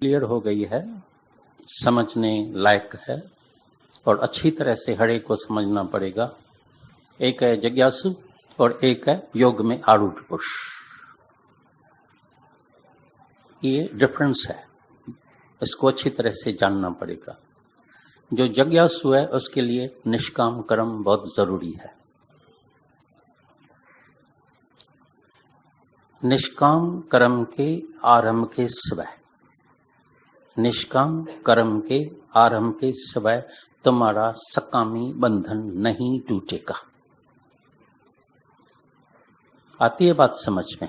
Clear हो गई है, समझने लायक है और अच्छी तरह से हर एक को समझना पड़ेगा। एक है जिज्ञासु और एक है योग में आरूढ़ पुरुष। ये डिफरेंस है, इसको अच्छी तरह से जानना पड़ेगा। जो जिज्ञासु है उसके लिए निष्काम कर्म बहुत जरूरी है। निष्काम कर्म के आरंभ के सिवाय, निष्काम कर्म के आरंभ के सिवाय तुम्हारा सकामी बंधन नहीं टूटेगा। आती है बात समझ में?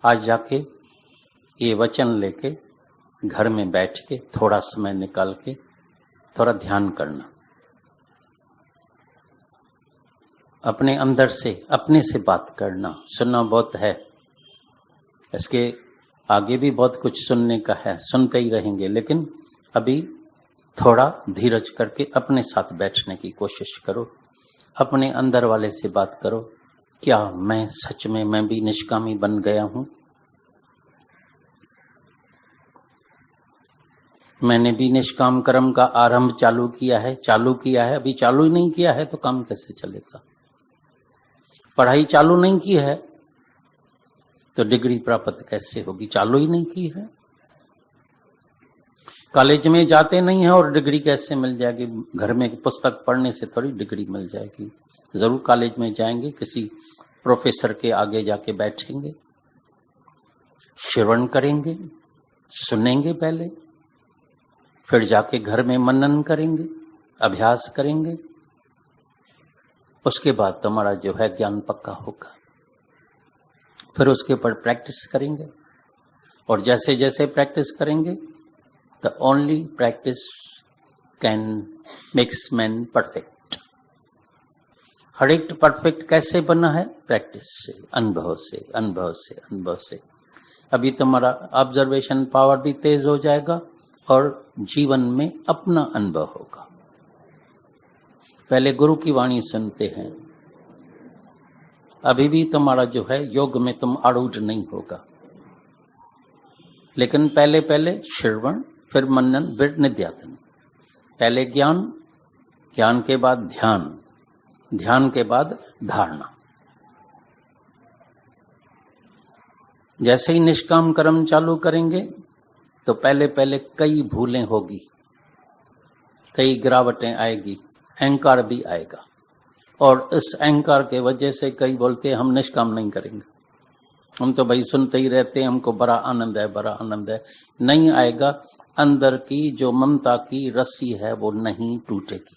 आज जाके ये वचन लेके घर में बैठ के थोड़ा समय निकाल के थोड़ा ध्यान करना, अपने अंदर से अपने से बात करना। सुनना बहुत है, इसके आगे भी बहुत कुछ सुनने का है, सुनते ही रहेंगे, लेकिन अभी थोड़ा धीरज करके अपने साथ बैठने की कोशिश करो। अपने अंदर वाले से बात करो, क्या मैं सच में मैं भी निष्कामी बन गया हूं? मैंने भी निष्काम कर्म का आरंभ चालू किया है? अभी चालू ही नहीं किया है तो काम कैसे चलेगा? पढ़ाई चालू नहीं की है तो डिग्री प्राप्त कैसे होगी? चालू ही नहीं की है। कॉलेज में जाते नहीं है और डिग्री कैसे मिल जाएगी? घर में पुस्तक पढ़ने से थोड़ी डिग्री मिल जाएगी। जरूर कॉलेज में जाएंगे, किसी प्रोफेसर के आगे जाके बैठेंगे, श्रवण करेंगे, सुनेंगे पहले, फिर जाके घर में मनन करेंगे, अभ्यास करेंगे, उसके बाद तुम्हारा जो है ज्ञान पक्का होगा। फिर उसके ऊपर प्रैक्टिस करेंगे और जैसे जैसे प्रैक्टिस करेंगे the only practice can makes man perfect. हर एक परफेक्ट कैसे बना है? प्रैक्टिस से, अनुभव से, अनुभव से, अनुभव से। अभी तुम्हारा ऑब्जर्वेशन पावर भी तेज हो जाएगा और जीवन में अपना अनुभव होगा। पहले गुरु की वाणी सुनते हैं, अभी भी तुम्हारा जो है योग में तुम आरूढ़ नहीं होगा, लेकिन पहले पहले श्रवण, फिर मनन, फिर निध्यासन। पहले ज्ञान, ज्ञान के बाद ध्यान, ध्यान के बाद धारणा। जैसे ही निष्काम कर्म चालू करेंगे तो पहले पहले कई भूलें होगी, कई गिरावटें आएगी, अहंकार भी आएगा। और इस अहंकार के वजह से कई बोलते हैं हम निष्काम नहीं करेंगे, हम तो भाई सुनते ही रहते हैं, हमको बड़ा आनंद है, बड़ा आनंद है। नहीं आएगा। अंदर की जो ममता की रस्सी है वो नहीं टूटेगी।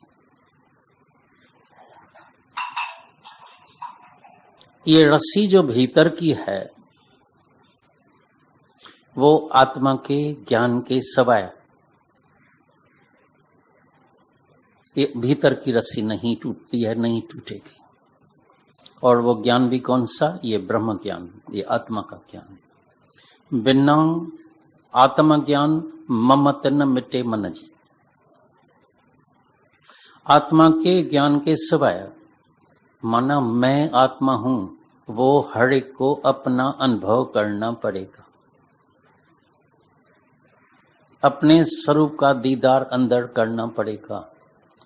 ये रस्सी जो भीतर की है वो आत्मा के ज्ञान के सिवाय ये भीतर की रस्सी नहीं टूटती है, नहीं टूटेगी। और वो ज्ञान भी कौन सा? ये ब्रह्म ज्ञान, ये आत्मा का ज्ञान। बिना आत्मज्ञान ममत न मिटे मन जी। आत्मा के ज्ञान के सिवाय माना मैं आत्मा हूं, वो हर एक को अपना अनुभव करना पड़ेगा। अपने स्वरूप का दीदार अंदर करना पड़ेगा,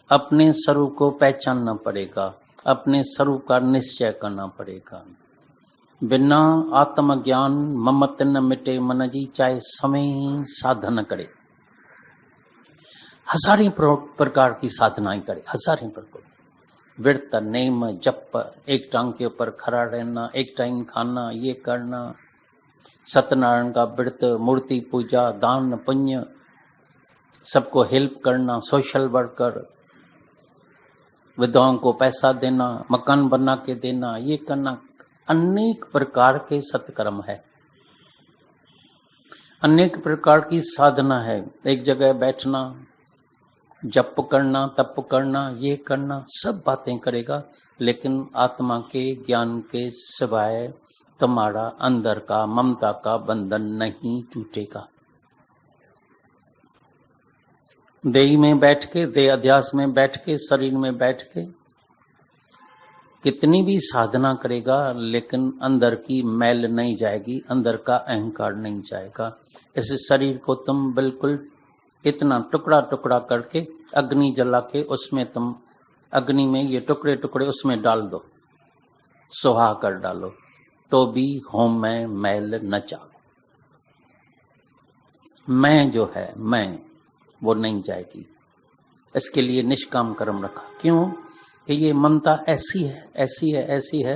अपने स्वरूप को पहचानना पड़ेगा, अपने स्वरूप का निश्चय करना पड़ेगा। बिना आत्मज्ञान ममत न मिटे मन जी, चाहे समय साधन करे, हजारों प्रकार की साधनाएं करे, हजारों प्रकार, व्रत, नेम, जप, एक टांग के ऊपर खड़ा रहना, एक टाइम खाना, ये करना, सत्यनारायण का व्रत, मूर्ति पूजा, दान पुण्य, सबको हेल्प करना, सोशल वर्कर, विधवाओं को पैसा देना, मकान बना के देना, ये करना, अनेक प्रकार के सत्कर्म है, अनेक प्रकार की साधना है। एक जगह बैठना, जप करना, तप करना, ये करना, सब बातें करेगा, लेकिन आत्मा के ज्ञान के सिवाय तुम्हारा अंदर का ममता का बंधन नहीं टूटेगा। देही में बैठ के, देह अध्यास में बैठ के, शरीर में बैठ के कितनी भी साधना करेगा लेकिन अंदर की मैल नहीं जाएगी, अंदर का अहंकार नहीं जाएगा। इस शरीर को तुम बिल्कुल इतना टुकड़ा टुकड़ा करके अग्नि जला के उसमें तुम अग्नि में ये टुकड़े टुकड़े उसमें डाल दो, सुहा कर डालो, तो भी होम में मैल न जाओ। मैं जो है मैं वो नहीं जाएगी। इसके लिए निष्काम कर्म रखा। क्यों कि ये ममता ऐसी है, ऐसी है, ऐसी है।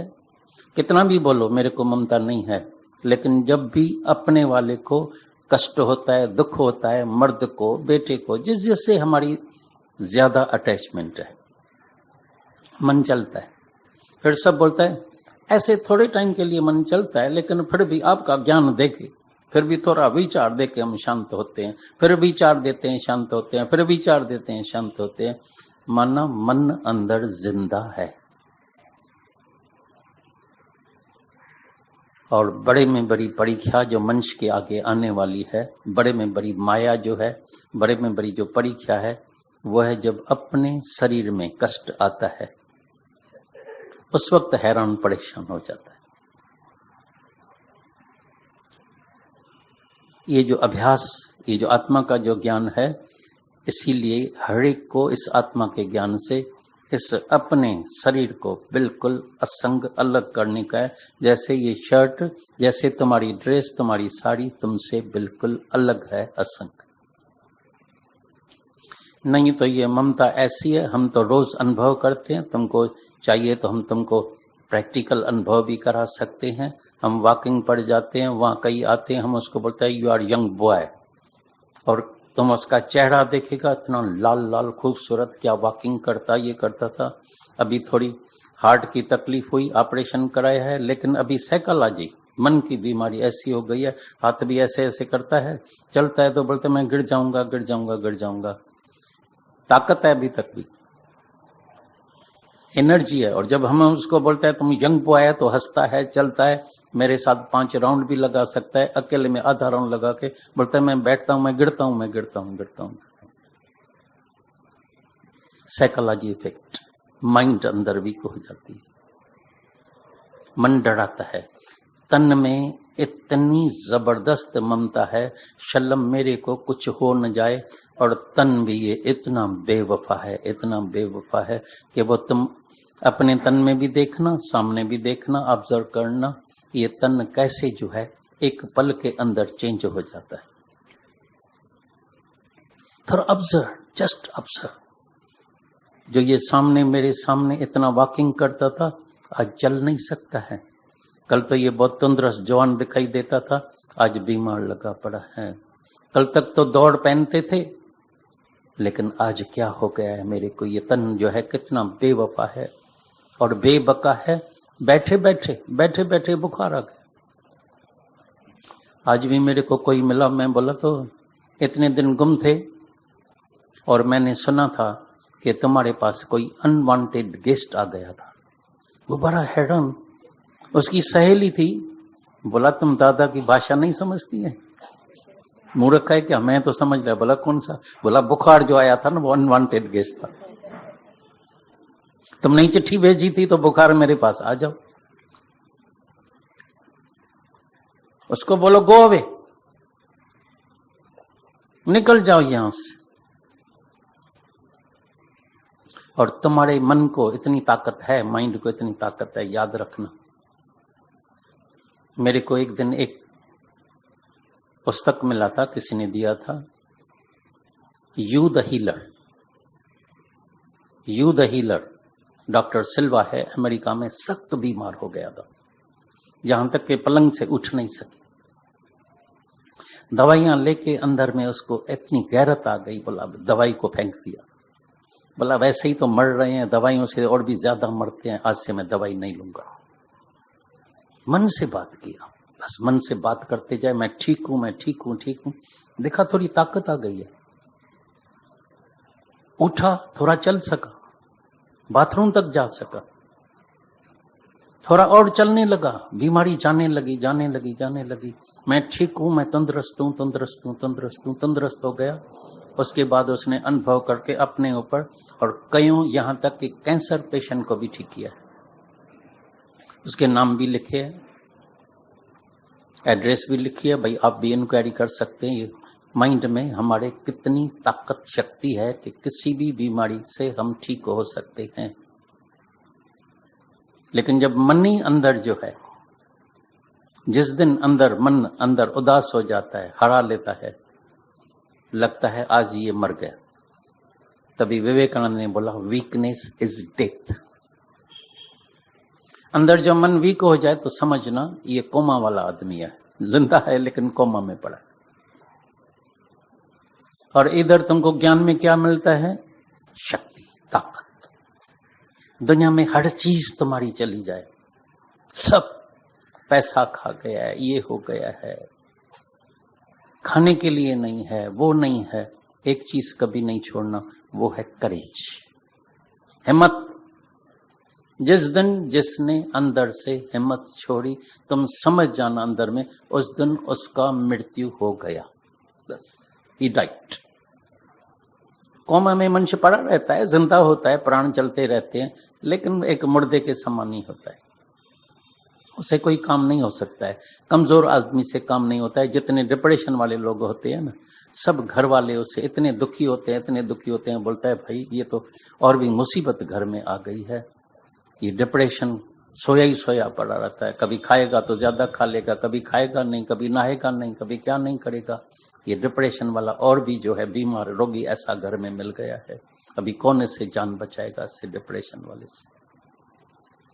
कितना भी बोलो मेरे को ममता नहीं है, लेकिन जब भी अपने वाले को कष्ट होता है, दुख होता है, मर्द को, बेटे को, जिससे हमारी ज्यादा अटैचमेंट है, मन चलता है। फिर सब बोलता है ऐसे थोड़े टाइम के लिए मन चलता है, लेकिन फिर भी आपका ज्ञान देके, फिर भी थोड़ा विचार देके हम शांत होते हैं, फिर विचार देते हैं शांत होते हैं, फिर विचार देते हैं शांत होते हैं। माना मन अंदर जिंदा है। और बड़े में बड़ी परीक्षा जो मनुष्य के आगे आने वाली है, बड़े में बड़ी माया जो है, बड़े में बड़ी जो परीक्षा है, वह है जब अपने शरीर में कष्ट आता है, उस वक्त हैरान परेशान हो जाता है। ये जो अभ्यास, ये जो आत्मा का जो ज्ञान है, इसीलिए हर एक को इस आत्मा के ज्ञान से इस अपने शरीर को बिल्कुल असंग अलग करने का है। जैसे ये शर्ट, जैसे तुम्हारी ड्रेस, तुम्हारी साड़ी तुमसे बिल्कुल अलग है, असंग। नहीं तो ये ममता ऐसी है, हम तो रोज अनुभव करते हैं, तुमको चाहिए तो हम तुमको प्रैक्टिकल अनुभव भी करा सकते हैं। हम वॉकिंग पर जाते हैं, वहाँ कई आते हैं, हम उसको बोलते हैं यू आर यंग बॉय, और तुम उसका चेहरा देखेगा इतना लाल लाल खूबसूरत, क्या वॉकिंग करता, ये करता था। अभी थोड़ी हार्ट की तकलीफ हुई, ऑपरेशन कराया है, लेकिन अभी साइकोलॉजी, मन की बीमारी ऐसी हो गई है, हाथ भी ऐसे ऐसे करता है, चलता है तो बोलते मैं गिर जाऊंगा, गिर जाऊंगा, गिर जाऊंगा। ताकत है अभी तक भी, एनर्जी है। और जब हम उसको बोलते हैं तुम यंग बॉय है, तो हंसता है, चलता है, मेरे साथ 5 राउंड भी लगा सकता है, अकेले में आधा राउंड लगा के बोलता है मैं बैठता हूं, मैं गिरता हूं, मैं गिरता हूं, गिरता हूं। साइकोलॉजी इफेक्ट, माइंड अंदर वीक हो जाती है, मन डराता है। तन में इतनी जबरदस्त ममता है, शलम मेरे को कुछ हो न जाए, और तन भी ये इतना बेवफा है, इतना बेवफा है कि वो तुम अपने तन में भी देखना, सामने भी देखना, ऑब्जर्व करना, ये तन कैसे जो है एक पल के अंदर चेंज हो जाता है। थोड़ा ऑब्जर्व, जस्ट ऑब्जर्व। जो ये सामने, मेरे सामने इतना वॉकिंग करता था, आज चल नहीं सकता है। कल तो ये बहुत तंदुरुस्त जवान दिखाई देता था, आज बीमार लगा पड़ा है। कल तक तो दौड़ पहनते थे, लेकिन आज क्या हो गया है मेरे को। ये तन जो है कितना बेवफा है और बेबका है। बैठे बैठे बुखार आ गया। आज भी मेरे को कोई मिला, मैं बोला तो इतने दिन गुम थे और मैंने सुना था कि तुम्हारे पास कोई अनवांटेड गेस्ट आ गया था। वो बड़ा हैरान, उसकी सहेली थी। बोला तुम दादा की भाषा नहीं समझती है? मूर्ख है क्या? मैं तो समझ लिया। बोला कौन सा? बोला बुखार जो आया था ना, वो अनवांटेड गेस्ट था। तुमने चिट्ठी भेजी थी तो बुखार मेरे पास, आ जाओ। उसको बोलो गो अवे, निकल जाओ यहां से। और तुम्हारे मन को इतनी ताकत है, माइंड को इतनी ताकत है, याद रखना। मेरे को एक दिन एक पुस्तक मिला था, किसी ने दिया था, you the healer. You the healer, doctor Silva है, अमेरिका में, सख्त बीमार हो गया था, यहां तक कि पलंग से उठ नहीं सके। दवाइयां लेके अंदर में उसको इतनी गैरत आ गई, बोला दवाई को फेंक दिया। बोला वैसे ही तो मर रहे हैं, दवाइयों से और भी ज्यादा मरते हैं, आज से मैं दवाई नहीं लूंगा। मन से बात किया, बस मन से बात करते जाए, मैं ठीक हूं, मैं ठीक हूं, ठीक हूं। देखा थोड़ी ताकत आ गई है, उठा, थोड़ा चल सका, बाथरूम तक जा सका, थोड़ा और चलने लगा, बीमारी जाने लगी, जाने लगी, जाने लगी। मैं ठीक हूं, मैं तंदुरुस्त हूं, तंदुरुस्त हूं, तंदुरुस्त हूं, तंदुरुस्त हो गया। उसके बाद उसने अनुभव करके अपने ऊपर और कईयों, यहां तक कि कैंसर पेशेंट को भी ठीक किया। उसके नाम भी लिखे हैं, एड्रेस भी लिखी है, भाई आप भी इंक्वायरी कर सकते हैं। ये माइंड में हमारे कितनी ताकत शक्ति है कि किसी भी बीमारी से हम ठीक हो सकते हैं। लेकिन जब मन ही अंदर जो है, जिस दिन अंदर मन अंदर उदास हो जाता है, हरा लेता है, लगता है आज ये मर गया, तभी विवेकानंद ने बोला वीकनेस इज डेथ। अंदर जब मन वीक हो जाए तो समझना ये कोमा वाला आदमी है, जिंदा है लेकिन कोमा में पड़ा। और इधर तुमको ज्ञान में क्या मिलता है? शक्ति, ताकत। दुनिया में हर चीज तुम्हारी चली जाए, सब पैसा खा गया है, ये हो गया है, खाने के लिए नहीं है, वो नहीं है, एक चीज कभी नहीं छोड़ना, वो है करेज, हिम्मत। जिस दिन जिसने अंदर से हिम्मत छोड़ी, तुम समझ जाना अंदर में, उस दिन उसका मृत्यु हो गया, बस ही डाइड। कोमा में मनुष्य पड़ा रहता है, जिंदा होता है, प्राण चलते रहते हैं, लेकिन एक मुर्दे के समान ही होता है, उसे कोई काम नहीं हो सकता है। कमजोर आदमी से काम नहीं होता है। जितने डिप्रेशन वाले लोग होते हैं ना, सब घर वाले उससे इतने दुखी होते हैं, इतने दुखी होते हैं, बोलता है भाई ये तो और भी मुसीबत घर में आ गई है। ये डिप्रेशन सोया ही सोया पड़ा रहता है, कभी खाएगा तो ज्यादा खा लेगा, कभी खाएगा नहीं, कभी नहाएगा नहीं, कभी क्या नहीं करेगा। ये डिप्रेशन वाला और भी जो है बीमार रोगी ऐसा घर में मिल गया है। अभी कौन इससे जान बचाएगा, इससे डिप्रेशन वाले से?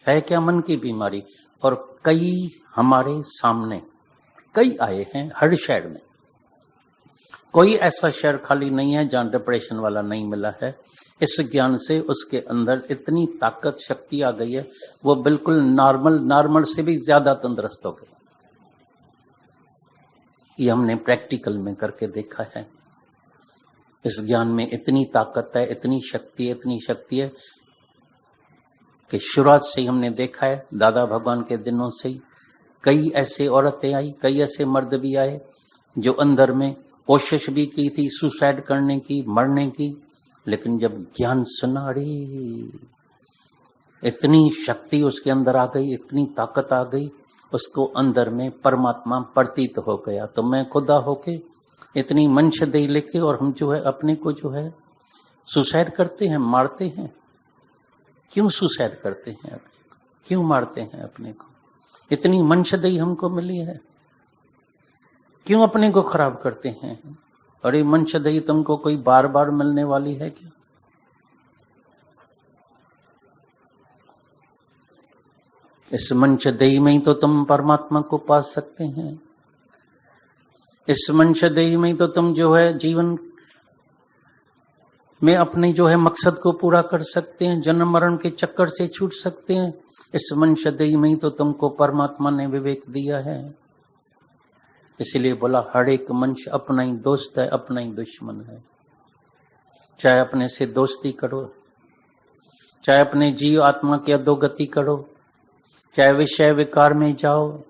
है क्या मन की बीमारी? और कई हमारे सामने कई आए हैं हर शहर में, कोई ऐसा शहर खाली नहीं है जहां डिप्रेशन वाला नहीं मिला है। इस ज्ञान से उसके अंदर इतनी ताकत शक्ति आ गई है, वो बिल्कुल नॉर्मल से भी ज्यादा तंदुरुस्त हो गए। ये हमने प्रैक्टिकल में करके देखा है। इस ज्ञान में इतनी ताकत है, इतनी शक्ति है कि शुरुआत से ही हमने देखा है, दादा भगवान के दिनों से ही कई ऐसे औरतें आई, कई ऐसे मर्द भी आए जो अंदर में कोशिश भी की थी सुसाइड करने की, मरने की, लेकिन जब ज्ञान सुना, अरे इतनी शक्ति उसके अंदर आ गई, इतनी ताकत आ गई, उसको अंदर में परमात्मा प्रतीत हो गया। तो मैं खुदा होके इतनी मंश दे लेके और हम जो है अपने को जो है सुसाइड करते हैं, मारते हैं। क्यों सुसाइड करते हैं अपने को, क्यों मारते हैं अपने को? इतनी मंशदई हमको मिली है, क्यों अपने को खराब करते हैं? अरे मंशदई तुमको कोई बार बार मिलने वाली है क्या? इस मंशदई में ही तो तुम परमात्मा को पा सकते हैं। इस मंशदई में ही तो तुम जो है जीवन में अपने जो है मकसद को पूरा कर सकते हैं, जन्म मरण के चक्कर से छूट सकते हैं। इस मंशदई में ही तो तुमको परमात्मा ने विवेक दिया है। इसलिए बोला हर एक मनुष्य अपना ही दोस्त है, अपना ही दुश्मन है। चाहे अपने से दोस्ती करो, चाहे अपने जीव आत्मा की अधोगति करो, चाहे विषय विकार में जाओ,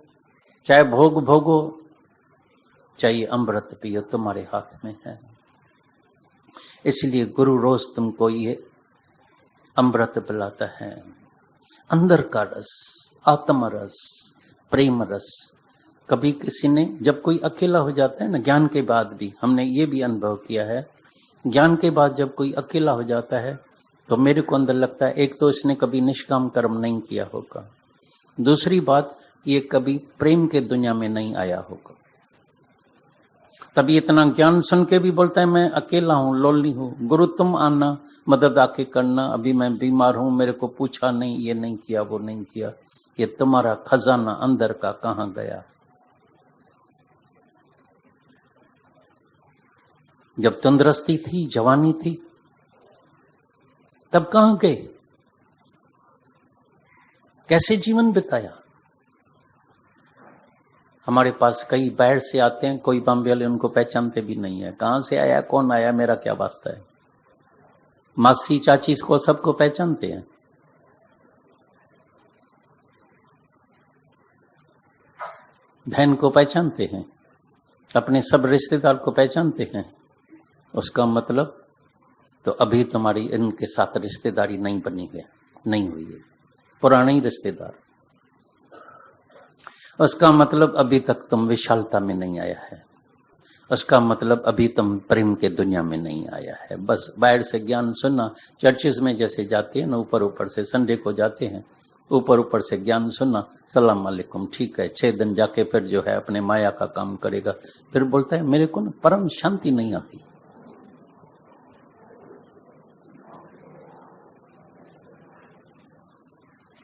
चाहे भोग भोगो, चाहे अमृत पियो, तुम्हारे हाथ में है। इसलिए गुरु रोज तुमको ये अमृत पिलाता है, अंदर का रस, आत्म रस, प्रेम रस। कभी किसी ने, जब कोई अकेला हो जाता है ना, ज्ञान के बाद भी हमने ये भी अनुभव किया है, ज्ञान के बाद जब कोई अकेला हो जाता है तो मेरे को अंदर लगता है एक तो इसने कभी निष्काम कर्म नहीं किया होगा, दूसरी बात ये कभी प्रेम के दुनिया में नहीं आया होगा। तभी इतना ज्ञान सुन के भी बोलता है मैं अकेला हूँ, लोनली हूँ, गुरु तुम आना, मदद आके करना, अभी मैं बीमार हूँ, मेरे को पूछा नहीं, ये नहीं किया, वो नहीं किया। ये तुम्हारा खजाना अंदर का कहाँ गया? जब तंदुरुस्ती थी, जवानी थी, तब कहाँ गए? कैसे जीवन बिताया? हमारे पास कई बाहर से आते हैं, कोई बॉम्बे वाले उनको पहचानते भी नहीं है, कहां से आया, कौन आया, मेरा क्या वास्ता है। मासी चाची को सबको पहचानते हैं, बहन को पहचानते हैं, अपने सब रिश्तेदार को पहचानते हैं। उसका मतलब तो अभी तुम्हारी इनके साथ रिश्तेदारी नहीं बनी है, नहीं हुई है, पुराने ही रिश्तेदार। उसका मतलब अभी तक तुम विशालता में नहीं आया है, उसका मतलब अभी तुम प्रेम के दुनिया में नहीं आया है। बस बाहर से ज्ञान सुनना, चर्चेज में जैसे जाते हैं ना, ऊपर ऊपर से संडे को जाते हैं, ऊपर ऊपर से ज्ञान सुनना, सलाम अलैकुम, ठीक है, 6 दिन जाके फिर जो है अपने माया का काम करेगा। फिर बोलता है मेरे को ना परम शांति नहीं आती।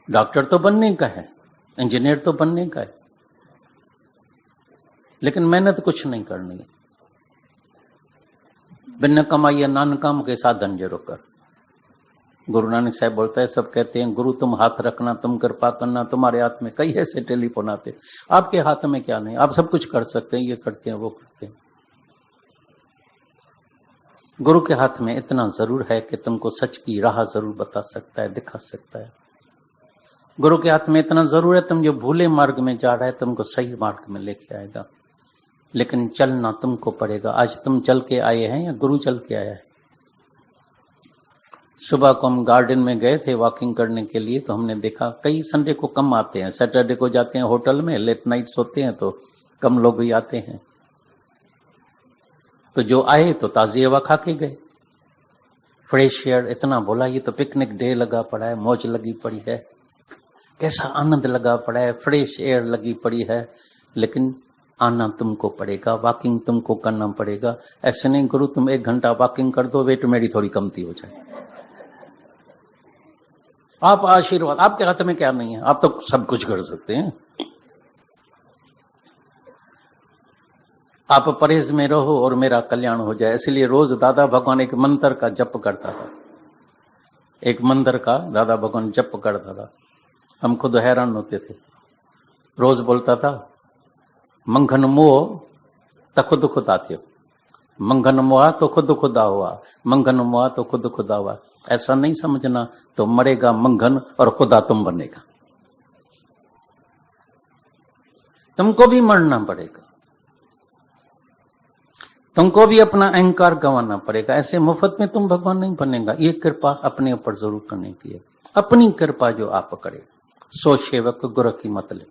डॉक्टर तो बनने का है, इंजीनियर तो बनने का है, लेकिन मेहनत कुछ नहीं करनी है। बिन कमाइए नान काम के साधन जरो कर। गुरु नानक साहब बोलता है, सब कहते हैं गुरु तुम हाथ रखना, तुम कृपा करना, तुम्हारे हाथ में कई ऐसे टेलीफोन आते, आपके हाथ में क्या नहीं, आप सब कुछ कर सकते हैं, ये करते हैं वो करते हैं। गुरु के हाथ में इतना जरूर है कि तुमको सच की राह जरूर बता सकता है, दिखा सकता है। गुरु के हाथ में इतना जरूर है, तुम जो भूले मार्ग में जा रहा है तुमको सही मार्ग में लेके आएगा, लेकिन चलना तुमको पड़ेगा। आज तुम चल के आए हैं या गुरु चल के आया है? सुबह को हम गार्डन में गए थे वॉकिंग करने के लिए, तो हमने देखा कई संडे को कम आते हैं, सैटरडे को जाते हैं होटल में, लेट नाइट सोते हैं तो कम लोग ही आते हैं। तो जो आए तो ताजी हवा खा के गए, फ्रेश एयर। इतना बोला ये तो पिकनिक डे लगा पड़ा है, मौज लगी पड़ी है, कैसा आनंद लगा पड़ा है, फ्रेश एयर लगी पड़ी है। लेकिन आना तुमको पड़ेगा, वॉकिंग तुमको करना पड़ेगा। ऐसे नहीं गुरु तुम 1 घंटा वॉकिंग कर दो, वेट मेरी थोड़ी कमती हो जाए। आप आशीर्वाद, आपके हाथ में क्या नहीं है, आप तो सब कुछ कर सकते हैं। आप परहेज में रहो और मेरा कल्याण हो जाए। इसलिए रोज दादा भगवान एक मंत्र का जप करता था, एक मंत्र का दादा भगवान जप करता था। हम खुद हैरान होते थे। रोज बोलता था, मंगन मोह तो खुद खुदा थे, मंगन मोहा तो खुद खुदा हुआ, मंगन मोहा तो खुद खुदा हुआ। ऐसा नहीं समझना तो मरेगा मंगन और खुदा तुम बनेगा। तुमको भी मरना पड़ेगा, तुमको भी अपना अहंकार गंवाना पड़ेगा। ऐसे मुफ्त में तुम भगवान नहीं बनेगा। ये कृपा अपने ऊपर जरूर करने की है। अपनी कृपा जो आप करे, सो सेवक गुरु की मत ले।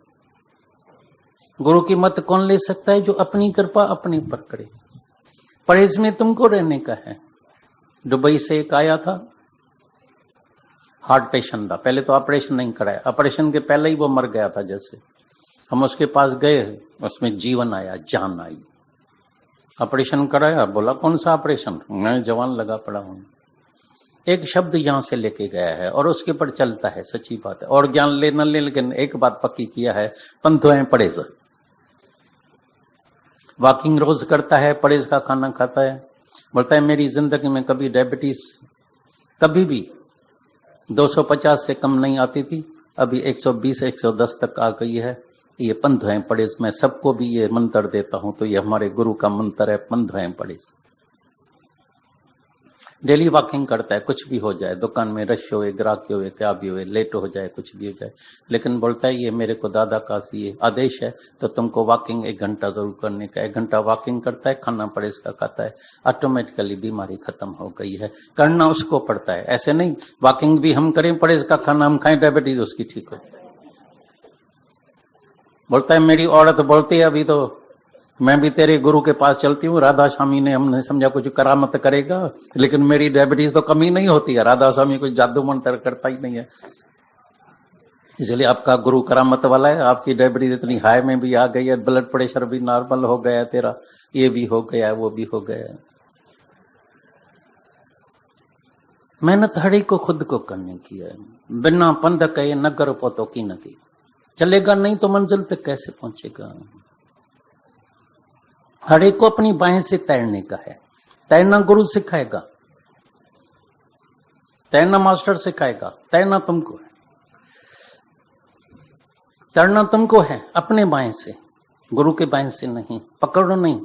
गुरु की मत कौन ले सकता है? जो अपनी कृपा अपने पर करे। परहेज में तुमको रहने का है। दुबई से एक आया था, हार्ट पेशेंट था, पहले तो ऑपरेशन नहीं कराया, ऑपरेशन के पहले ही वो मर गया था। जैसे हम उसके पास गए, उसमें जीवन आया, जान आई। ऑपरेशन कराया, बोला कौन सा ऑपरेशन, मैं जवान लगा पड़ा हूं। एक शब्द यहां से लेके गया है और उसके ऊपर चलता है, सच्ची बात है। और ज्ञान ले न ले, लेकिन एक बात पक्की किया है, पंथों परहेज। वॉकिंग रोज करता है, परहेज का खाना खाता है। बोलता है मेरी जिंदगी में कभी डायबिटीज कभी भी 250 से कम नहीं आती थी, अभी 120 110 तक आ गई है। ये पंथ है परहेज। मैं सबको भी ये मंत्र देता हूं, तो ये हमारे गुरु का मंत्र है, पंथ है परहेज। डेली वॉकिंग करता है, कुछ भी हो जाए, दुकान में रश होए, ग्राहक होए, क्या भी होए, लेट हो जाए, कुछ भी हो जाए, लेकिन बोलता है ये मेरे को दादा का ये आदेश है, तो तुमको वॉकिंग 1 घंटा जरूर करने का। 1 घंटा वॉकिंग करता है, खाना परहेज का खाता है, ऑटोमेटिकली बीमारी खत्म हो गई है। करना उसको पड़ता है, ऐसे नहीं वॉकिंग भी हम करें, परहेज का खाना हम खाएं, डायबिटीज उसकी ठीक हो जाए। बोलता है मेरी औरत बोलती है अभी तो मैं भी तेरे गुरु के पास चलती हूँ, राधा स्वामी ने हमने समझा कुछ करामत करेगा, लेकिन मेरी डायबिटीज तो कमी नहीं होती है। राधा स्वामी कुछ जादू मंत्र करता ही नहीं है, इसलिए आपका गुरु करामत वाला है। आपकी डायबिटीज इतनी हाई में भी आ गई है, ब्लड प्रेशर भी नॉर्मल हो गया है तेरा, ये भी हो गया है, वो भी हो गया है। मेहनत हड़ी को खुद को करने की है। बिना पंध कहे नगर पोतो की न की। चलेगा नहीं तो मंजिल तक कैसे पहुंचेगा? हर एक को अपनी बाहें से तैरने का है। तैरना गुरु सिखाएगा, तैरना मास्टर सिखाएगा, तैरना तुमको है, तैरना तुमको है अपने बाएं से, गुरु के बाएं से नहीं। पकड़ो नहीं,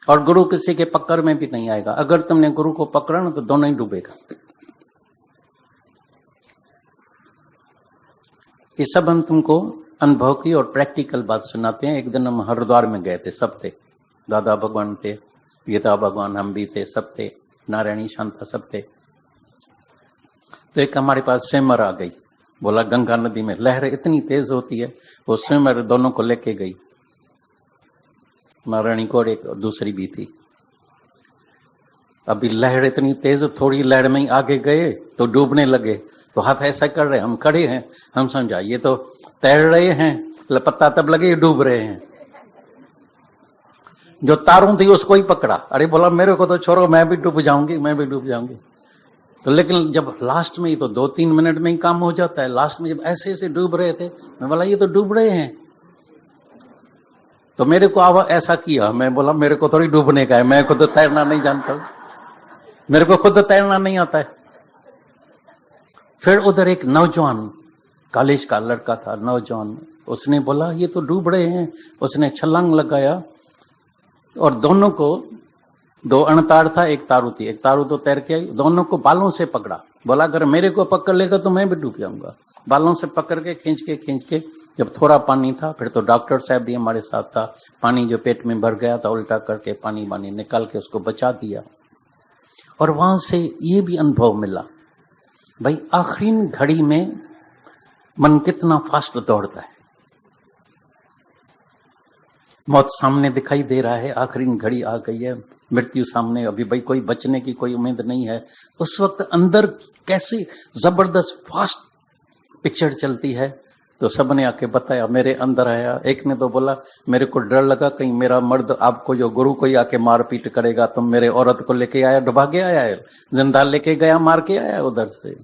और गुरु किसी के पकड़ में भी नहीं आएगा। अगर तुमने गुरु को पकड़ा ना तो दोनों ही डूबेगा। ये सब हम तुमको अनुभव की और प्रैक्टिकल बात सुनाते हैं। एक दिन हम हरिद्वार में गए थे, सब थे, दादा भगवान थे, गीता भगवान, हम भी थे, सब थे, नारायणी शांता सब थे। तो एक हमारे पास स्विमर आ गई, बोला गंगा नदी में लहर इतनी तेज होती है, वो स्विमर दोनों को लेके गई, महारानी को और एक दूसरी भी थी। अभी लहर इतनी तेज, थोड़ी लहर में ही आगे गए तो डूबने लगे, तो हाथ ऐसा कर रहे, हम खड़े हैं, हम समझा ये तो तैर रहे हैं, पता तब लगे डूब रहे हैं। जो तारों थी उसको ही पकड़ा, अरे बोला मेरे को तो छोड़ो, मैं भी डूब जाऊंगी, मैं भी डूब जाऊंगी। तो लेकिन जब लास्ट में ही तो 2-3 मिनट में ही काम हो जाता है, लास्ट में जब ऐसे ऐसे डूब रहे थे, मैं बोला ये तो डूब रहे हैं। तो मेरे को ऐसा किया, मैं बोला मेरे को थोड़ी डूबने का है, मैं खुद तो तैरना नहीं जानता हूं, मेरे को खुद तैरना नहीं आता है। फिर उधर एक नौजवान कॉलेज का लड़का था, नौजवान, उसने बोला ये तो डूब रहे हैं, उसने छलांग लगाया और दोनों को, 2 अणतार था, एक तारू थी, एक तारू तो तैर के आई, दोनों को बालों से पकड़ा, बोला अगर मेरे को पकड़ लेगा तो मैं भी डूब जाऊंगा। बालों से पकड़ के खींच के जब थोड़ा पानी था, फिर तो डॉक्टर साहब भी हमारे साथ था, पानी जो पेट में भर गया था उल्टा करके पानी निकाल के उसको बचा दिया। और वहां से ये भी अनुभव मिला, भाई आखिरी घड़ी में मन कितना फास्ट दौड़ता है। मौत सामने दिखाई दे रहा है, आखिरी घड़ी आ गई है, मृत्यु सामने, अभी भाई कोई बचने की कोई उम्मीद नहीं है। उस वक्त अंदर कैसी जबरदस्त फास्ट पिक्चर चलती है। तो सबने आके बताया, मेरे अंदर आया, एक ने तो बोला मेरे को डर लगा कहीं मेरा मर्द आपको जो गुरु को ही आके मारपीट करेगा, तुम मेरे औरत को लेके आया, डुबा के आया है, जिंदा लेके गया, मार के आया उधर से।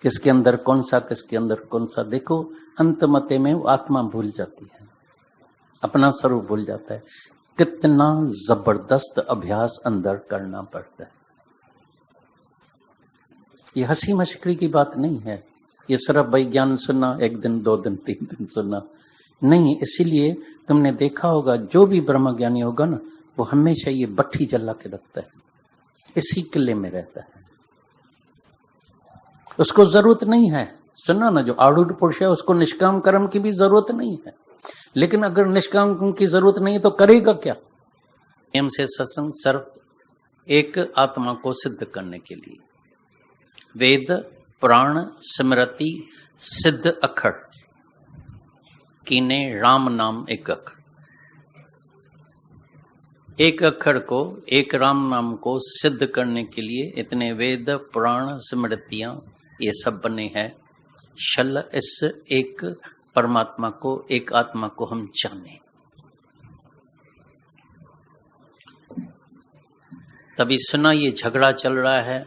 किसके अंदर कौन सा, किसके अंदर कौन सा। देखो अंत मते में वो आत्मा भूल जाती है, अपना स्वरूप भूल जाता है। कितना जबरदस्त अभ्यास अंदर करना पड़ता है। ये हंसी मश्करी की बात नहीं है, ये सिर्फ भाई ज्ञान सुनना, 1 दिन 2 दिन 3 दिन सुनना नहीं। इसीलिए तुमने देखा होगा जो भी ब्रह्म ज्ञानी होगा ना, वो हमेशा ये भट्ठी जला के रखता है, इसी किले में रहता है। उसको जरूरत नहीं है, सुना ना, जो आरूढ़ पुरुष है उसको निष्काम कर्म की भी जरूरत नहीं है। लेकिन अगर निष्काम कर्म की जरूरत नहीं है तो करेगा क्या? प्रेम से सत्संग सिर्फ एक आत्मा को सिद्ध करने के लिए। वेद पुराण स्मृति सिद्ध अखर कीने राम नाम एक अखर। एक अखर को, एक राम नाम को सिद्ध करने के लिए इतने वेद पुराण स्मृतियां ये सब बने हैं। शल इस एक परमात्मा को, एक आत्मा को हम जाने। तभी सुना ये झगड़ा चल रहा है,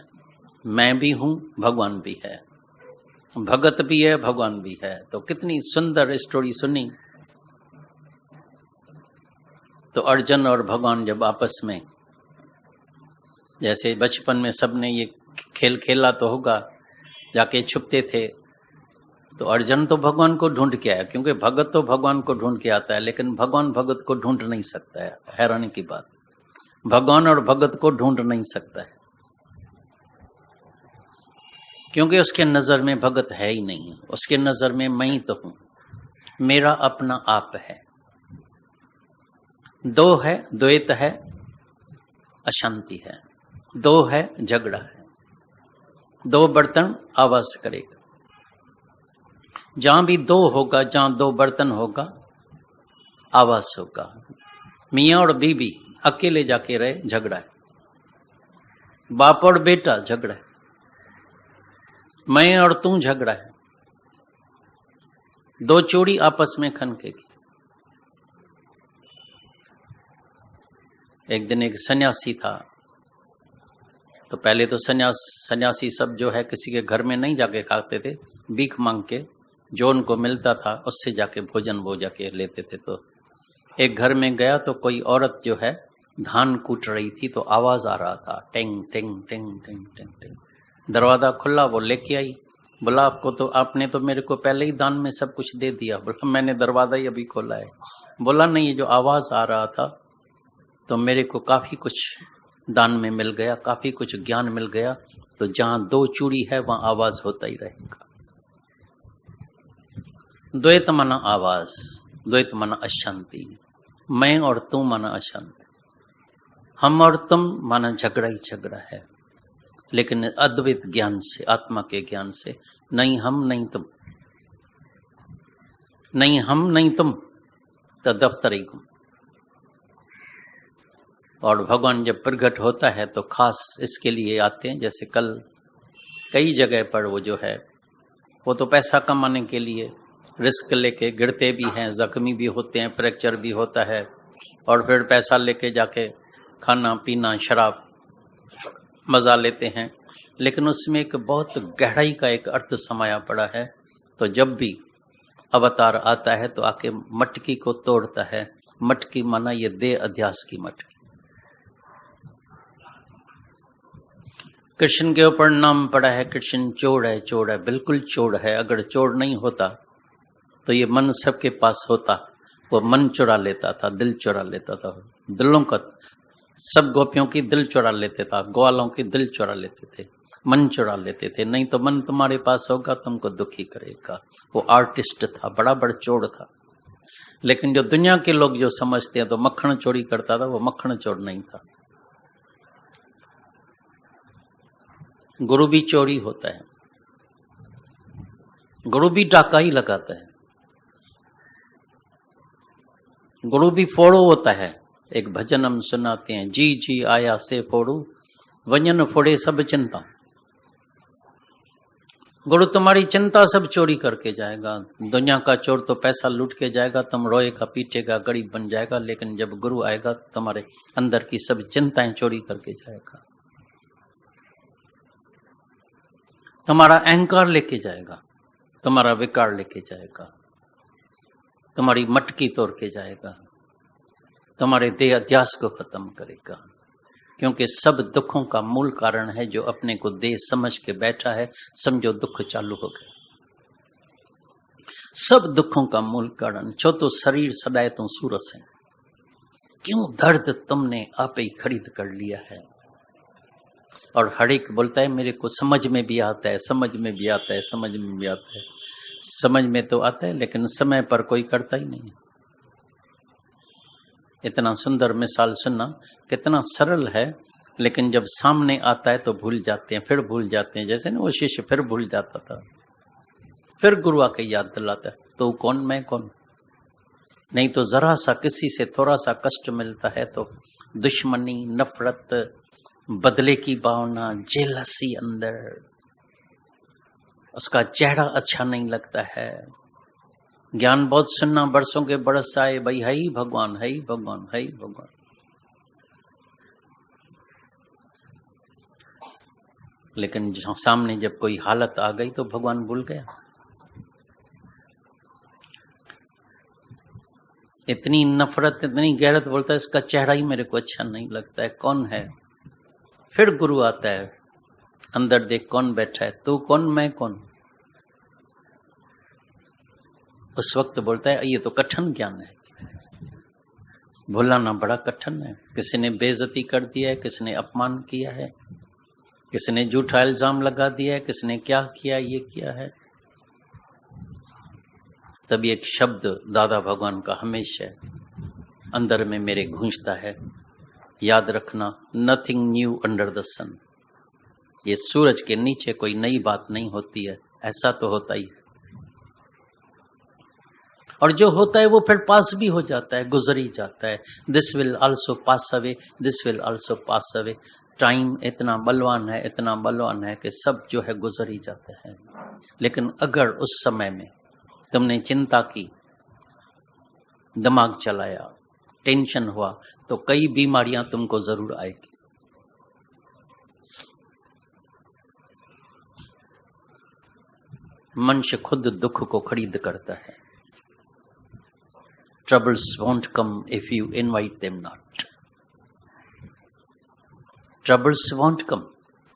मैं भी हूं भगवान भी है, भगत भी है भगवान भी है। तो कितनी सुंदर स्टोरी सुनी। तो अर्जुन और भगवान जब आपस में, जैसे बचपन में सबने ये खेल खेला तो होगा, जाके छुपते थे, तो अर्जुन तो भगवान को ढूंढ के आया, क्योंकि भगत तो भगवान को ढूंढ के आता है, लेकिन भगवान भगत को ढूंढ नहीं सकता है। हैरानी की बात, भगवान और भगत को ढूंढ नहीं सकता है, क्योंकि उसके नजर में भगत है ही नहीं, उसके नजर में मैं ही तो हूं, मेरा अपना आप है। दो है, द्वैत है, अशांति है, दो है, झगड़ा है, दो बर्तन आवाज करेगा। जहां भी दो होगा, जहां 2 बर्तन होगा, आवाज होगा। मियाँ और बीबी अकेले जाके रहे, झगड़ा है। बाप और बेटा झगड़ा है, मैं और तू झगड़ा है। 2 चूड़ी आपस में खनकेगी। एक दिन एक सन्यासी था, तो पहले तो सन्यासी सब जो है किसी के घर में नहीं जाके खाते थे, भीख मांग के जो उनको मिलता था उससे जाके भोजन वो जाके लेते थे। तो एक घर में गया तो कोई औरत जो है धान कूट रही थी, तो आवाज आ रहा था, टिंग टिंग टिंग टिंग टिंग टिंग। दरवाजा खुला, वो लेके आई। बोला आपने तो मेरे को पहले ही दान में सब कुछ दे दिया। बोला मैंने दरवाजा ही अभी खोला है। बोला नहीं, ये जो आवाज आ रहा था तो मेरे को काफी कुछ दान में मिल गया, काफी कुछ ज्ञान मिल गया। तो जहां 2 चूड़ी है वहां आवाज होता ही रहेगा। द्वैत माना आवाज, द्वैत माना अशांति, मैं और तू माना अशांति, हम और तुम माना झगड़ा ही झगड़ा है। लेकिन अद्वैत ज्ञान से, आत्मा के ज्ञान से, नहीं हम नहीं तुम, नहीं हम नहीं तुम तो दफ्तर ही गुम। और भगवान जब प्रकट होता है तो खास इसके लिए आते हैं। जैसे कल कई जगह पर वो जो है वो तो पैसा कमाने के लिए रिस्क लेके गिरते भी हैं, जख्मी भी होते हैं, फ्रैक्चर भी होता है, और फिर पैसा लेके जाके खाना पीना शराब मजा लेते हैं। लेकिन उसमें एक बहुत गहराई का एक अर्थ समाया पड़ा है। तो जब भी अवतार आता है तो आके मटकी को तोड़ता है। मटकी माना ये देह अध्यास की मटकी। कृष्ण के ऊपर नाम पड़ा है, कृष्ण चोर है, चोर है, बिल्कुल चोर है। अगर चोर नहीं होता तो ये मन सबके पास होता। वो मन चुरा लेता था, दिल चुरा लेता था, दिलों का, सब गोपियों की दिल चुरा लेते था, ग्वालों की दिल चुरा लेते थे, मन चुरा लेते थे। नहीं तो मन तुम्हारे पास होगा तुमको दुखी करेगा। वो आर्टिस्ट था, बड़ा बड़ा चोर था। लेकिन जो दुनिया के लोग जो समझते हैं तो मक्खन चोरी करता था, वो मक्खन चोर नहीं था। गुरु भी चोरी होता है, गुरु भी डाका ही लगाता है, गुरु भी फोड़ो होता है। एक भजन हम सुनाते हैं, जी जी आया से फोड़ू वंजन फोड़े सब चिंता। गुरु तुम्हारी चिंता सब चोरी करके जाएगा। दुनिया का चोर तो पैसा लूट के जाएगा, तुम रोएगा पीटेगा गरीब बन जाएगा। लेकिन जब गुरु आएगा तुम्हारे अंदर की सब चिंताएं चोरी करके जाएगा, तुम्हारा अहंकार लेके जाएगा, तुम्हारा विकार लेके जाएगा, तुम्हारी मटकी तोड़ के जाएगा, तुम्हारे देह अध्यास को खत्म करेगा। क्योंकि सब दुखों का मूल कारण है जो अपने को देह समझ के बैठा है, समझो दुख चालू हो गए। सब दुखों का मूल कारण छो तो शरीर सदाए तो सूरस है। क्यों दर्द तुमने आप ही खरीद कर लिया है। और हर एक बोलता है मेरे को समझ में भी आता है, समझ में भी आता है, समझ में भी आता है। समझ में तो आता है लेकिन समय पर कोई करता ही नहीं। इतना सुंदर मिसाल सुनना, कितना सरल है, लेकिन जब सामने आता है तो भूल जाते हैं, फिर भूल जाते हैं। जैसे ना वो शिष्य फिर भूल जाता था, फिर गुरु आके याद दिलाता है, तो कौन मैं कौन। नहीं तो जरा सा किसी से थोड़ा सा कष्ट मिलता है तो दुश्मनी, नफरत, बदले की भावना, जेलसी अंदर, उसका चेहरा अच्छा नहीं लगता है। ज्ञान बहुत सुनना, बरसों के बरस आए, भाई है ही भगवान, है ही भगवान, है ही भगवान। लेकिन सामने जब कोई हालत आ गई तो भगवान भूल गया। इतनी नफरत, इतनी गैरत, बोलता है इसका चेहरा ही मेरे को अच्छा नहीं लगता है, कौन है। फिर गुरु आता है, अंदर देख कौन बैठा है, तू कौन मैं कौन। उस वक्त बोलता है ये तो कठिन ज्ञान है, भुलाना बड़ा कठिन है। किसी ने बेइज्जती कर दिया है, किसी ने अपमान किया है, किसी ने झूठा इल्जाम लगा दिया है, किसी ने क्या किया, ये किया है। तभी एक शब्द दादा भगवान का हमेशा अंदर में मेरे गूंजता है, याद रखना, नथिंग न्यू अंडर द सन। ये सूरज के नीचे कोई नई बात नहीं होती है, ऐसा तो होता ही है। और जो होता है वो फिर पास भी हो जाता है, गुजर ही जाता है। This will also pass away, this will also pass away. Time इतना बलवान है, इतना बलवान है कि सब जो है गुजर ही जाता है। लेकिन अगर उस समय में तुमने चिंता की, दिमाग चलाया, टेंशन हुआ, तो कई बीमारियां तुमको जरूर आएगी। मनुष्य खुद दुख को खरीद करता है। Troubles won't come if you invite them not. Troubles won't come.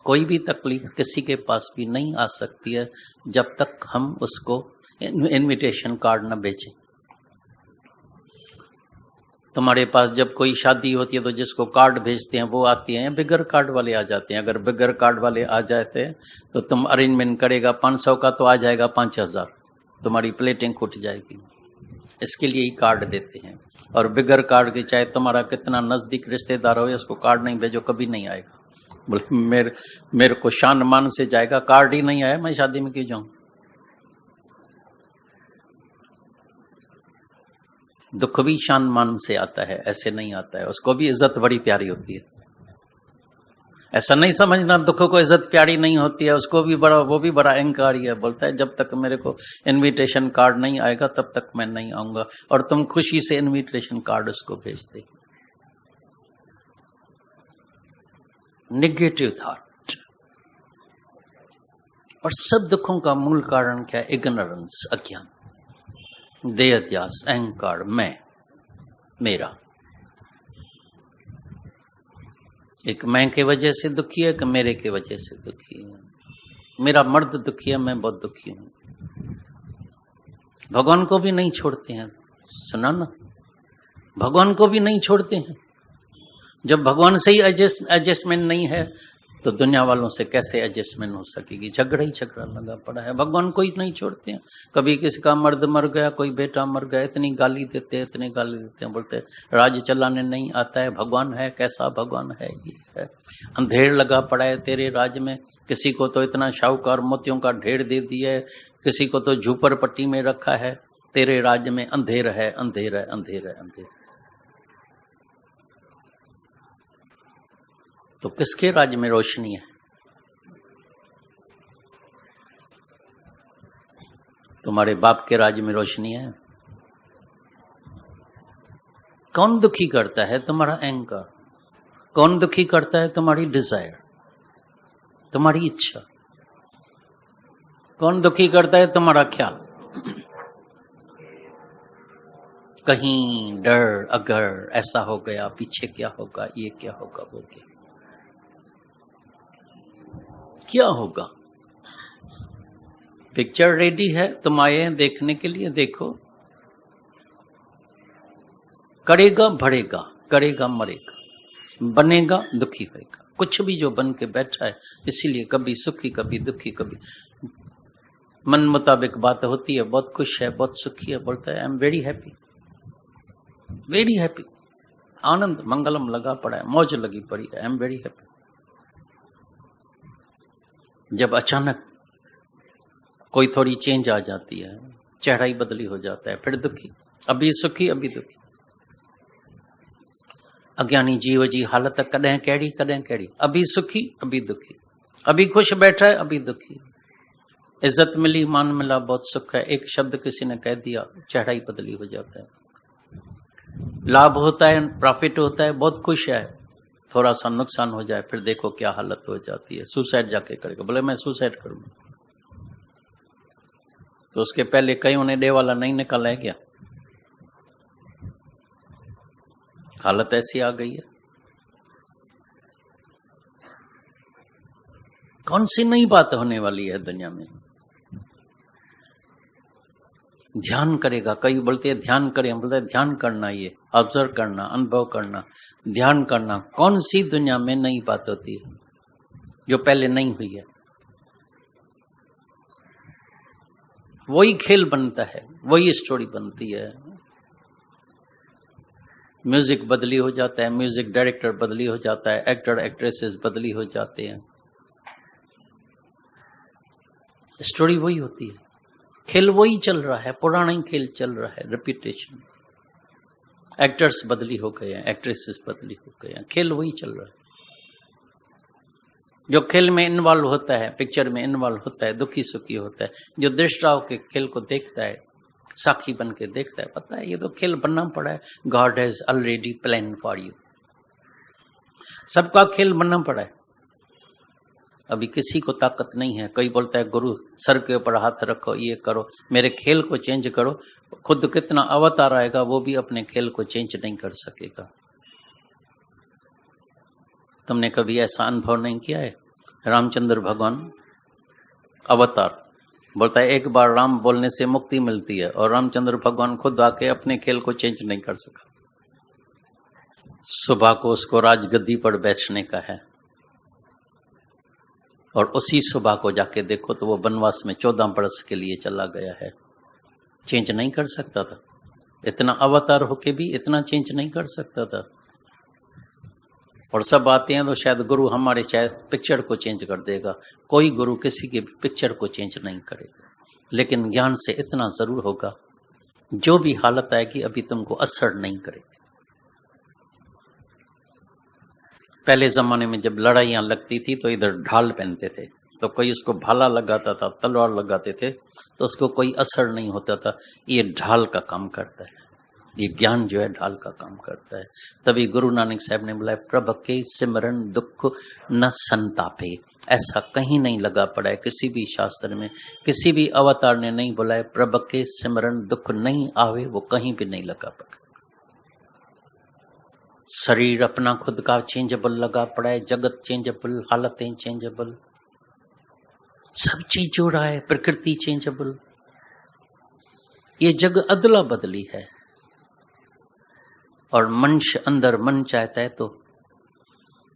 कोई भी तकलीफ किसी के पास भी नहीं आ सकती है जब तक हम उसको इनविटेशन कार्ड न भेजें। तुम्हारे पास जब कोई शादी होती है तो जिसको कार्ड भेजते हैं वो आती हैं, बिगर कार्ड वाले आ जाते हैं। अगर बिगर कार्ड वाले आ जाते हैं तो तुम अरेंजमेंट करेगा 500 का तो आ जाएगा 5000, तुम्हारी प्लेटिंग फूट जाएगी। इसके लिए ही कार्ड देते हैं। और बिगर कार्ड के चाहे तुम्हारा कितना नजदीक रिश्तेदार हो, उसको कार्ड नहीं भेजो कभी नहीं आएगा। बोले मेरे को शान मान से जाएगा, कार्ड ही नहीं आया मैं शादी में क्यों जाऊं। दुख भी शान मान से आता है, ऐसे नहीं आता है। उसको भी इज्जत बड़ी प्यारी होती है। ऐसा नहीं समझना दुख को इज्जत प्यारी नहीं होती है, उसको भी बड़ा, वो भी बड़ा अहंकारी है। बोलता है जब तक मेरे को इनविटेशन कार्ड नहीं आएगा तब तक मैं नहीं आऊंगा, और तुम खुशी से इनविटेशन कार्ड उसको भेजते। Negative thought. और सब दुखों का मूल कारण क्या है? इग्नोरेंस, अज्ञान, देहाध्यास, अहंकार, मैं, मेरा। एक मैं के वजह से दुखी है, एक मेरे के वजह से दुखी है। मेरा मर्द दुखी है, मैं बहुत दुखी हूं। भगवान को भी नहीं छोड़ते हैं। सुना ना, भगवान को भी नहीं छोड़ते हैं। जब भगवान से ही एडजस्टमेंट नहीं है तो दुनिया वालों से कैसे एडजस्टमेंट हो सकेगी? झगड़ा ही झगड़ा लगा पड़ा है। भगवान को ही नहीं छोड़ते हैं। कभी किसी का मर्द मर गया, कोई बेटा मर गया, इतनी गाली देते हैं, इतनी गाली देते हैं। बोलते हैं राज चलाने नहीं आता है, भगवान है, कैसा भगवान है ये है। अंधेर लगा पड़ा है तेरे राज में। किसी को तो इतना शाहूकार मोतियों का ढेर दे दिया है, किसी को तो झूपर पट्टी में रखा है। तेरे राज में अंधेर है, अंधेर है, अंधेर है, अंधेर। तो किसके राज में रोशनी है? तुम्हारे बाप के राज में रोशनी है। कौन दुखी करता है? तुम्हारा अहंकार। कौन दुखी करता है? तुम्हारी डिजायर, तुम्हारी इच्छा। कौन दुखी करता है? तुम्हारा ख्याल। कहीं डर, अगर ऐसा हो गया, पीछे क्या होगा, ये क्या होगा, वो क्या होगा। पिक्चर रेडी है, तुम आए हैं देखने के लिए, देखो। करेगा बढ़ेगा, करेगा मरेगा, बनेगा दुखी होएगा। कुछ भी जो बन के बैठा है, इसीलिए कभी सुखी कभी दुखी, कभी मन मुताबिक बात होती है। बहुत खुश है, बहुत सुखी है, बोलता है I am very happy, very happy. आनंद मंगलम लगा पड़ा है, मौज लगी पड़ी है, आई एम वेरी हैप्पी। जब अचानक कोई थोड़ी चेंज आ जाती है, चेहरा ही बदली हो जाता है, फिर दुखी। अभी सुखी, अभी दुखी। अज्ञानी जीव जी हालत कदें कैड़ी, कदें कैड़ी। अभी सुखी, अभी दुखी। अभी खुश बैठा है, अभी दुखी। इज्जत मिली, मान मिला, बहुत सुख है। एक शब्द किसी ने कह दिया, चेहरा ही बदली हो जाता है। लाभ होता है, प्रॉफिट होता है, बहुत खुश है। थोड़ा सा नुकसान हो जाए, फिर देखो क्या हालत हो जाती है। सुसाइड जाके करेगा, बोले मैं सुसाइड करूंगा। तो उसके पहले कहीं उन्हें डे वाला नहीं निकाला है क्या? हालत ऐसी आ गई है। कौन सी नई बात होने वाली है दुनिया में? ध्यान करेगा। कई बोलते हैं ध्यान करें, हम बोलते हैं ध्यान करना, ये ऑब्जर्व करना, अनुभव करना, ध्यान करना। कौन सी दुनिया में नई बात होती है जो पहले नहीं हुई है? वही खेल बनता है, वही स्टोरी बनती है। म्यूजिक बदली हो जाता है, म्यूजिक डायरेक्टर बदली हो जाता है, एक्टर एक्ट्रेसेस बदली हो जाते हैं, स्टोरी वही होती है। खेल वही चल रहा है, पुराना ही खेल चल रहा है, रिपीटेशन। एक्टर्स बदली हो गए हैं, एक्ट्रेसेस बदली हो गए हैं, खेल वही चल रहा है। जो खेल में इन्वॉल्व होता है, पिक्चर में इन्वॉल्व होता है, दुखी सुखी होता है, जो दृष्टा होकर खेल को देखता है, साक्षी बन के देखता है, पता है ये तो खेल बनना पड़ा है। God has already plan for you. सबका खेल बनना पड़ा है। अभी किसी को ताकत नहीं है। कोई बोलता है गुरु सर के ऊपर हाथ रखो, ये करो, मेरे खेल को चेंज करो। खुद कितना अवतार आएगा वो भी अपने खेल को चेंज नहीं कर सकेगा। तुमने कभी ऐसा अनुभव नहीं किया है? रामचंद्र भगवान अवतार, बोलता है एक बार राम बोलने से मुक्ति मिलती है, और रामचंद्र भगवान खुद आके अपने खेल को चेंज नहीं कर सका। सुबह को उसको राजगद्दी पर बैठने का है, और उसी सुबह को जाके देखो तो वो वनवास में 14 बरस के लिए चला गया है। चेंज नहीं कर सकता था। इतना अवतार होके भी इतना चेंज नहीं कर सकता था। और सब आते हैं तो शायद गुरु हमारे शायद पिक्चर को चेंज कर देगा। कोई गुरु किसी के पिक्चर को चेंज नहीं करेगा, लेकिन ज्ञान से इतना जरूर होगा जो भी हालत आएगी अभी तुमको असर नहीं करेगी। पहले जमाने में जब लड़ाइयां लगती थी तो इधर ढाल पहनते थे, तो कोई उसको भाला लगाता था, तलवार लगाते थे, तो उसको कोई असर नहीं होता था। ये ढाल का काम करता है, ये ज्ञान जो है ढाल का काम करता है। तभी गुरु नानक साहब ने बोला, प्रभ के सिमरन दुख न संतापे। ऐसा कहीं नहीं लगा पड़ा है किसी भी शास्त्र में, किसी भी अवतार ने नहीं बोला है प्रभ के सिमरन दुख नहीं आवे, वो कहीं भी नहीं लगा पड़ा। शरीर अपना खुद का चेंजेबल लगा पड़ा है, जगत चेंजेबल, हालतें चेंजेबल, सब चीज जो रहा है, प्रकृति चेंजेबल, ये जग अदला बदली है। और मनुष्य अंदर मन चाहता है तो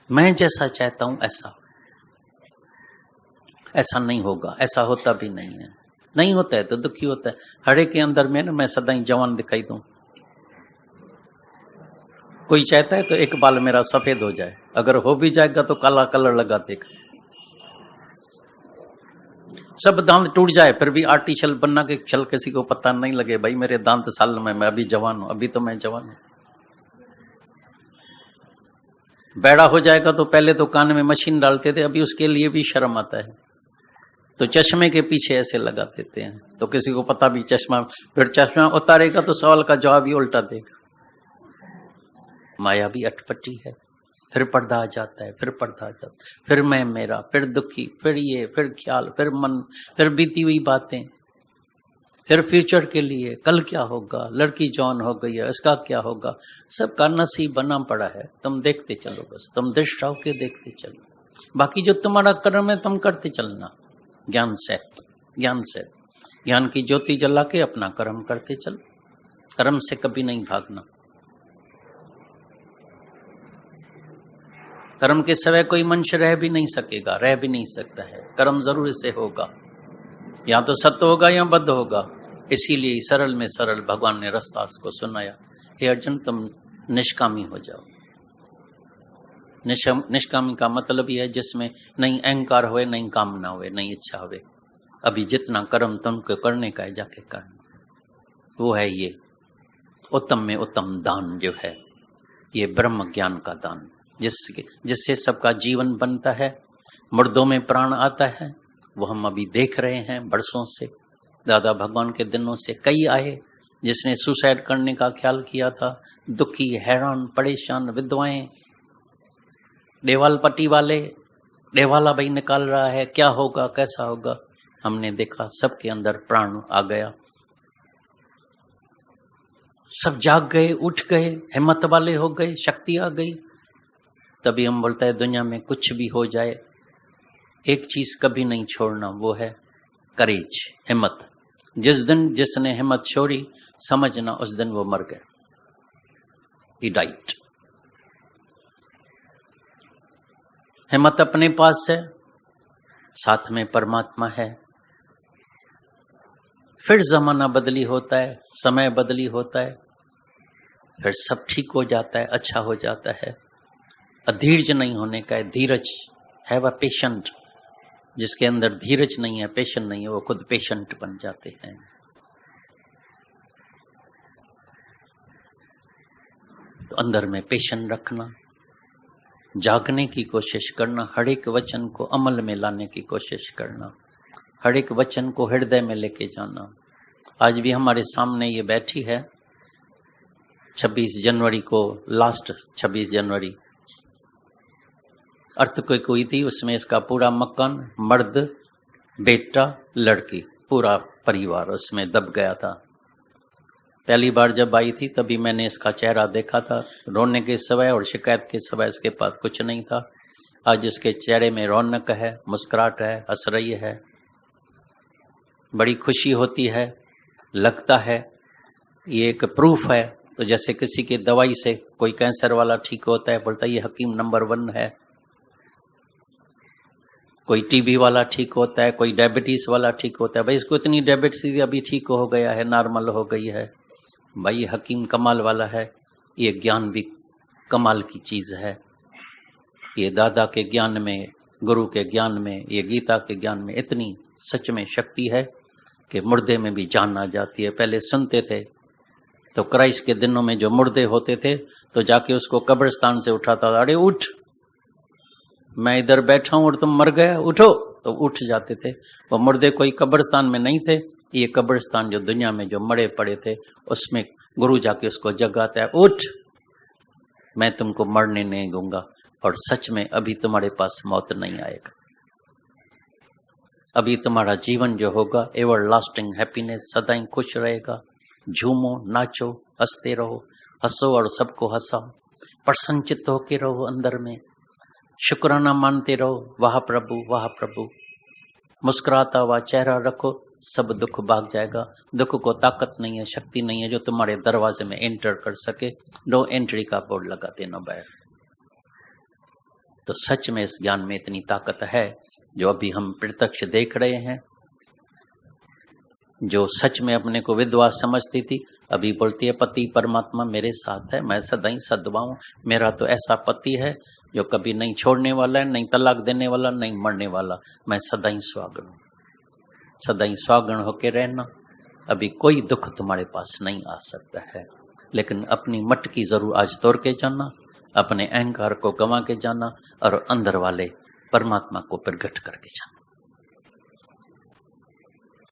मैं जैसा चाहता हूं ऐसा नहीं होगा, ऐसा होता भी नहीं है। नहीं होता है तो दुखी होता है। हरे के अंदर में ना मैं सदा ही जवान दिखाई दूं। कोई चाहता है तो एक बाल मेरा सफेद हो जाए, अगर हो भी जाएगा तो काला कलर लगा देगा। सब दांत टूट जाए फिर भी आर्टिफिशियल बनना के चल, किसी को पता नहीं लगे भाई मेरे दांत साल में, मैं अभी जवान हूं, अभी तो मैं जवान हूं। बैड़ा हो जाएगा तो पहले तो कान में मशीन डालते थे, अभी उसके लिए भी शर्म आता है, तो चश्मे के पीछे ऐसे लगा देते हैं, तो किसी को पता भी चश्मा, फिर चश्मा उतारेगा तो सवाल का जवाब ही उल्टा देगा। माया भी अटपटी है। फिर पर्दा आ जाता है, फिर पर्दा आ जाता है, फिर मैं मेरा, फिर दुखी, फिर ये, फिर ख्याल, फिर मन, फिर बीती हुई बातें, फिर फ्यूचर के लिए कल क्या होगा, लड़की जॉन हो गई है, इसका क्या होगा, सबका नसीब बना पड़ा है। तुम देखते चलो, बस तुम दृष्ट होके देखते चलो, बाकी जो तुम्हारा कर्म है तुम करते चलना। ज्ञान से, ज्ञान से, ज्ञान की ज्योति जला के अपना कर्म करते चलो, कर्म से कभी नहीं भागना। कर्म के सिवाय कोई मनुष्य रह भी नहीं सकेगा, रह भी नहीं सकता है। कर्म जरूर से होगा, या तो सत्य होगा या बद्ध होगा। इसीलिए सरल में सरल भगवान ने रास्ता को सुनाया, हे अर्जुन तुम निष्कामी हो जाओ। निष्कामी का मतलब यह है जिसमें नहीं अहंकार हुए, नहीं कामना हुए, नहीं इच्छा हुए। अभी जितना कर्म तुमको करने का है जाके करना, वो है ये उत्तम में उत्तम दान जो है, ये ब्रह्म ज्ञान का दान, जिससे सबका जीवन बनता है, मुर्दों में प्राण आता है। वो हम अभी देख रहे हैं बरसों से। दादा भगवान के दिनों से कई आए जिसने सुसाइड करने का ख्याल किया था, दुखी, हैरान, परेशान, विधवाएं, देवाल पट्टी वाले, देवाला भाई निकाल रहा है, क्या होगा, कैसा होगा। हमने देखा सबके अंदर प्राण आ गया, सब जाग गए, उठ गए, हिम्मत वाले हो गए, शक्ति आ गई। तभी हम बोलते हैं दुनिया में कुछ भी हो जाए एक चीज कभी नहीं छोड़ना, वो है करेज, हिम्मत। जिस दिन जिसने हिम्मत छोड़ी समझना उस दिन वो मर गया, ही डाइड। हिम्मत अपने पास है, साथ में परमात्मा है। फिर जमाना बदली होता है, समय बदली होता है, फिर सब ठीक हो जाता है, अच्छा हो जाता है। अधीर्ज नहीं होने का है, धीरज है, वह पेशेंट। जिसके अंदर धीरज नहीं है, पेशेंट नहीं है, वो खुद पेशेंट बन जाते हैं। तो अंदर में पेशेंट रखना, जागने की कोशिश करना, हर एक वचन को अमल में लाने की कोशिश करना, हर एक वचन को हृदय में लेके जाना। आज भी हमारे सामने ये बैठी है, 26 जनवरी को, लास्ट 26 जनवरी अर्थक्वेक हुई थी। उसमें इसका पूरा मकान, मर्द, बेटा, लड़की, पूरा परिवार उसमें दब गया था। पहली बार जब आई थी तभी मैंने इसका चेहरा देखा था, रोने के सिवाय और शिकायत के सिवाय इसके पास कुछ नहीं था। आज इसके चेहरे में रौनक है, मुस्कुराहट है, हंस रही है, बड़ी खुशी होती है, लगता है ये एक प्रूफ है। तो जैसे किसी की दवाई से कोई कैंसर वाला ठीक होता है, बोलता है ये हकीम नंबर 1 है। कोई टीबी वाला ठीक होता है, कोई डायबिटीज वाला ठीक होता है, भाई इसको इतनी डायबिटीज अभी ठीक हो गया है, नॉर्मल हो गई है, भाई हकीम कमाल वाला है। ये ज्ञान भी कमाल की चीज है। ये दादा के ज्ञान में, गुरु के ज्ञान में, ये गीता के ज्ञान में इतनी सच में शक्ति है कि मुर्दे में भी जान आ जाती है। पहले सुनते थे तो क्राइस्ट के दिनों में जो मुर्दे होते थे तो जाके उसको कब्रिस्तान से उठाता था, अरे उठ, मैं इधर बैठा हूं और तुम मर गया, उठो, तो उठ जाते थे। वो मुर्दे कोई कब्रिस्तान में नहीं थे, ये कब्रिस्तान जो दुनिया में जो मरे पड़े थे उसमें गुरु जाके उसको जगाता है, उठ, मैं तुमको मरने नहीं दूंगा। और सच में अभी तुम्हारे पास मौत नहीं आएगा, अभी तुम्हारा जीवन जो होगा एवर लास्टिंग हैप्पीनेस, सदा ही खुश रहेगा। झूमो, नाचो, हंसते रहो, हंसो और सबको हंसाओ, प्रसन्नचित्त होके रहो अंदर में, शुक्राना मानते रहो, वाह प्रभु वाह प्रभु, मुस्कुराता हुआ चेहरा रखो, सब दुख भाग जाएगा। दुख को ताकत नहीं है, शक्ति नहीं है जो तुम्हारे दरवाजे में एंटर कर सके। नो एंट्री का बोर्ड लगा देना बैठ। तो सच में इस ज्ञान में इतनी ताकत है जो अभी हम प्रत्यक्ष देख रहे हैं। जो सच में अपने को विधवा समझती थी अभी बोलती है पति परमात्मा मेरे साथ है, मैं सदा ही सदवा हूं, मेरा तो ऐसा पति है जो कभी नहीं छोड़ने वाला है, नहीं तलाक देने वाला, नहीं मरने वाला, मैं सदा ही स्वागण हूं। सदा ही स्वागण होके रहना, अभी कोई दुख तुम्हारे पास नहीं आ सकता है। लेकिन अपनी मटकी जरूर आज तोड़ के जाना, अपने अहंकार को गंवा के जाना और अंदर वाले परमात्मा को प्रकट करके जाना।